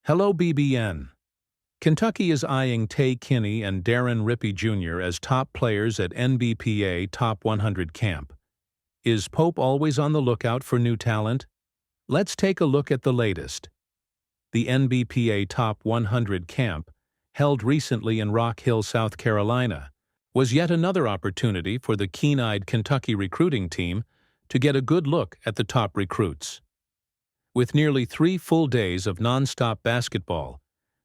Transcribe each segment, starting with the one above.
Hello BBN. Kentucky is eyeing Kinney and Deron Rippey Jr. as top players at NBPA Top 100 camp. Is Pope always on the lookout for new talent? Let's take a look at the latest. The NBPA Top 100 camp, held recently in Rock Hill, South Carolina, was yet another opportunity for the keen-eyed Kentucky recruiting team to get a good look at the top recruits. With nearly 3 full days of non-stop basketball,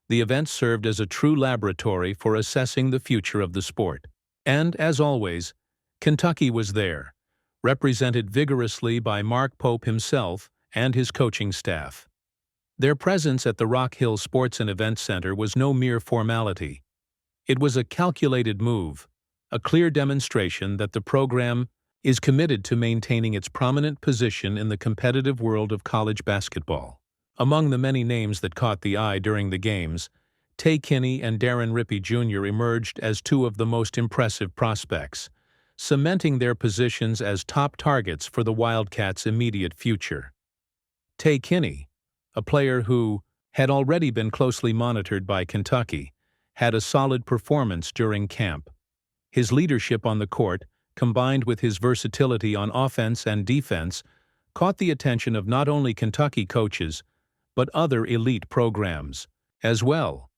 the event served as a true laboratory for assessing the future of the sport. And, as always, Kentucky was there, represented vigorously by Mark Pope himself and his coaching staff. Their presence at the Rock Hill Sports and Events Center was no mere formality. It was a calculated move, a clear demonstration that the program is committed to maintaining its prominent position in the competitive world of college basketball. Among the many names that caught the eye during the games, Kinney and Deron Rippey Jr. emerged as two of the most impressive prospects, cementing their positions as top targets for the Wildcats' immediate future. Kinney, a player who had already been closely monitored by Kentucky, had a solid performance during camp. His leadership on the court, combined with his versatility on offense and defense, caught the attention of not only Kentucky coaches, but other elite programs as well.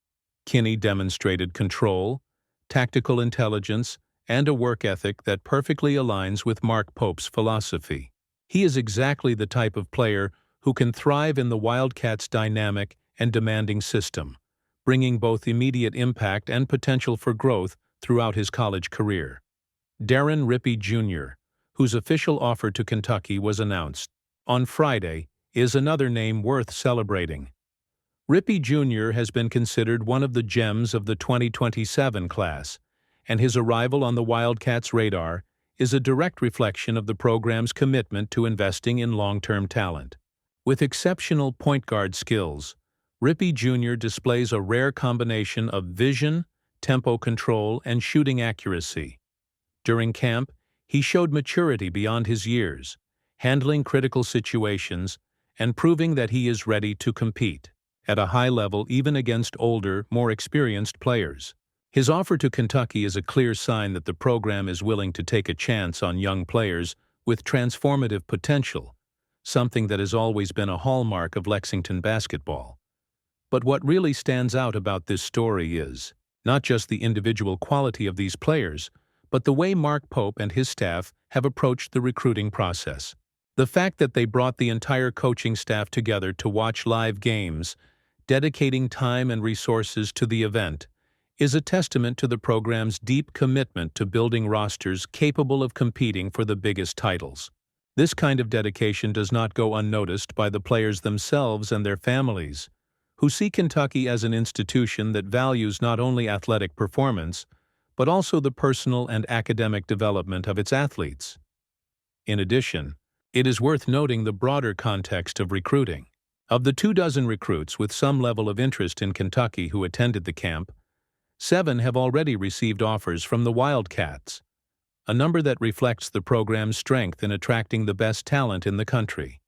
Kinney demonstrated control, tactical intelligence, and a work ethic that perfectly aligns with Mark Pope's philosophy. He is exactly the type of player who can thrive in the Wildcats' dynamic and demanding system, bringing both immediate impact and potential for growth throughout his college career. Deron Rippey Jr., whose official offer to Kentucky was announced on Friday, is another name worth celebrating. Rippey Jr. has been considered one of the gems of the 2027 class, and his arrival on the Wildcats' radar is a direct reflection of the program's commitment to investing in long-term talent. With exceptional point guard skills, Rippey Jr. displays a rare combination of vision, tempo control, and shooting accuracy. During camp, he showed maturity beyond his years, handling critical situations and proving that he is ready to compete at a high level even against older, more experienced players. His offer to Kentucky is a clear sign that the program is willing to take a chance on young players with transformative potential, something that has always been a hallmark of Lexington basketball. But what really stands out about this story is not just the individual quality of these players, but the way Mark Pope and his staff have approached the recruiting process. The fact that they brought the entire coaching staff together to watch live games, dedicating time and resources to the event, is a testament to the program's deep commitment to building rosters capable of competing for the biggest titles. This kind of dedication does not go unnoticed by the players themselves and their families, who see Kentucky as an institution that values not only athletic performance, but also the personal and academic development of its athletes. In addition, it is worth noting the broader context of recruiting. Of the 24 recruits with some level of interest in Kentucky who attended the camp, 7 have already received offers from the Wildcats, a number that reflects the program's strength in attracting the best talent in the country.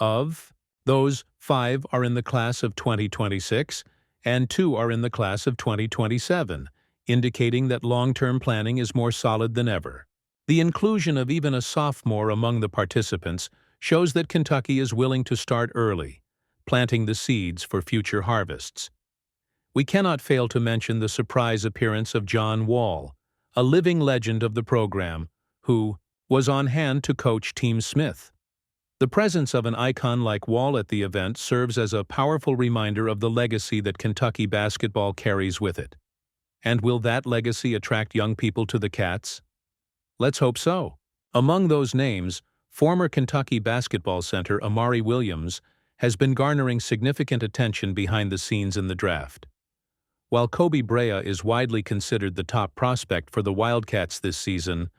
Of those, 5 are in the class of 2026 and 2 are in the class of 2027, indicating that long-term planning is more solid than ever. The inclusion of even a sophomore among the participants shows that Kentucky is willing to start early, planting the seeds for future harvests. We cannot fail to mention the surprise appearance of John Wall, a living legend of the program, who was on hand to coach Team Smith. The presence of an icon like Wall at the event serves as a powerful reminder of the legacy that Kentucky basketball carries with it. And will that legacy attract young people to the Cats? Let's hope so. Among those names, former Kentucky basketball center Amari Williams has been garnering significant attention behind the scenes in the draft. While Kobe Brea is widely considered the top prospect for the Wildcats this season,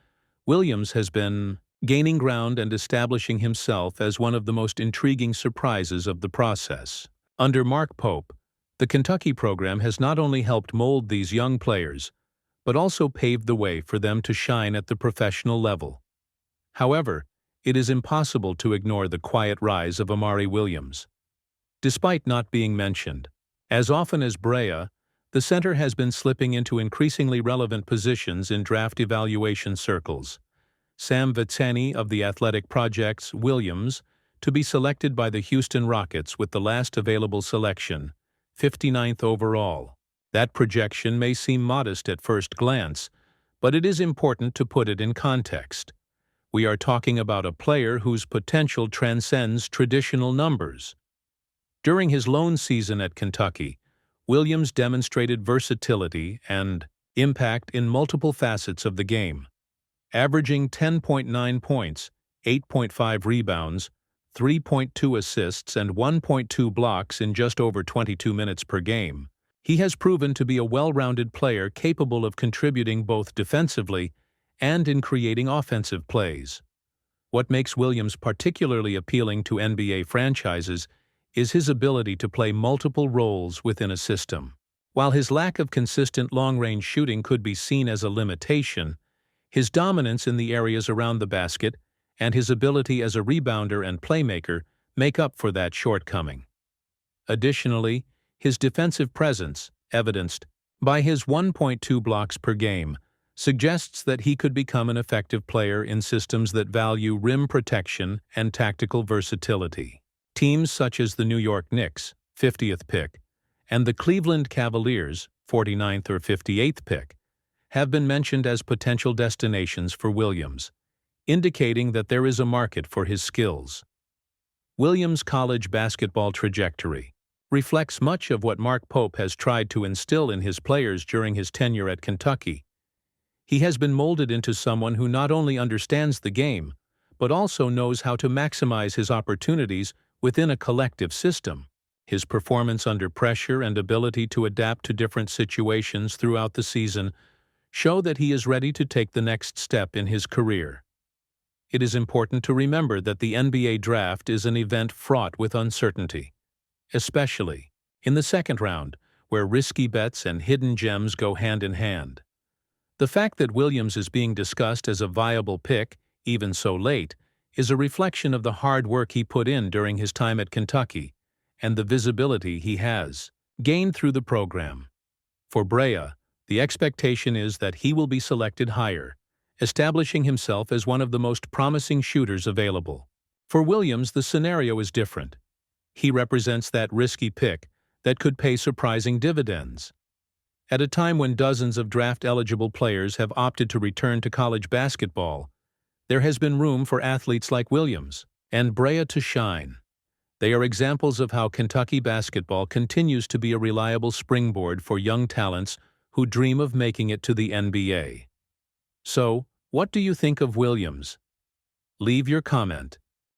Williams has been gaining ground and establishing himself as one of the most intriguing surprises of the process. Under Mark Pope, the Kentucky program has not only helped mold these young players, but also paved the way for them to shine at the professional level. However, it is impossible to ignore the quiet rise of Amari Williams. despite not being mentioned. As often as Brea, the center has been slipping into increasingly relevant positions in draft evaluation circles. Sam Vitsani of the Athletic projects Williams to be selected by the Houston Rockets with the last available selection, 59th overall. That projection may seem modest at first glance, but it is important to put it in context. We are talking about a player whose potential transcends traditional numbers. During his lone season at Kentucky, Williams demonstrated versatility and impact in multiple facets of the game, averaging 10.9 points, 8.5 rebounds, 3.2 assists, and 1.2 blocks in just over 22 minutes per game. He has proven to be a well-rounded player capable of contributing both defensively and in creating offensive plays. What makes Williams particularly appealing to NBA franchises is his ability to play multiple roles within a system. While his lack of consistent long-range shooting could be seen as a limitation, his dominance in the areas around the basket and his ability as a rebounder and playmaker make up for that shortcoming. Additionally, his defensive presence, evidenced by his 1.2 blocks per game, suggests that he could become an effective player in systems that value rim protection and tactical versatility. Teams such as the New York Knicks, 50th pick, and the Cleveland Cavaliers, 49th or 58th pick, have been mentioned as potential destinations for Williams, indicating that there is a market for his skills. Williams' college basketball trajectory reflects much of what Mark Pope has tried to instill in his players during his tenure at Kentucky. He has been molded into someone who not only understands the game, but also knows how to maximize his opportunities within a collective system. His performance under pressure and ability to adapt to different situations throughout the season show that he is ready to take the next step in his career. It is important to remember that the NBA draft is an event fraught with uncertainty, especially in the second round, where risky bets and hidden gems go hand in hand. The fact that Williams is being discussed as a viable pick, even so late, is a reflection of the hard work he put in during his time at Kentucky and the visibility he has gained through the program. For Brea, the expectation is that he will be selected higher, establishing himself as one of the most promising shooters available. For Williams, the scenario is different. He represents that risky pick that could pay surprising dividends. At a time when dozens of draft-eligible players have opted to return to college basketball, there has been room for athletes like Williams and Brea to shine. They are examples of how Kentucky basketball continues to be a reliable springboard for young talents who dream of making it to the NBA. So, what do you think of Williams? Leave your comment.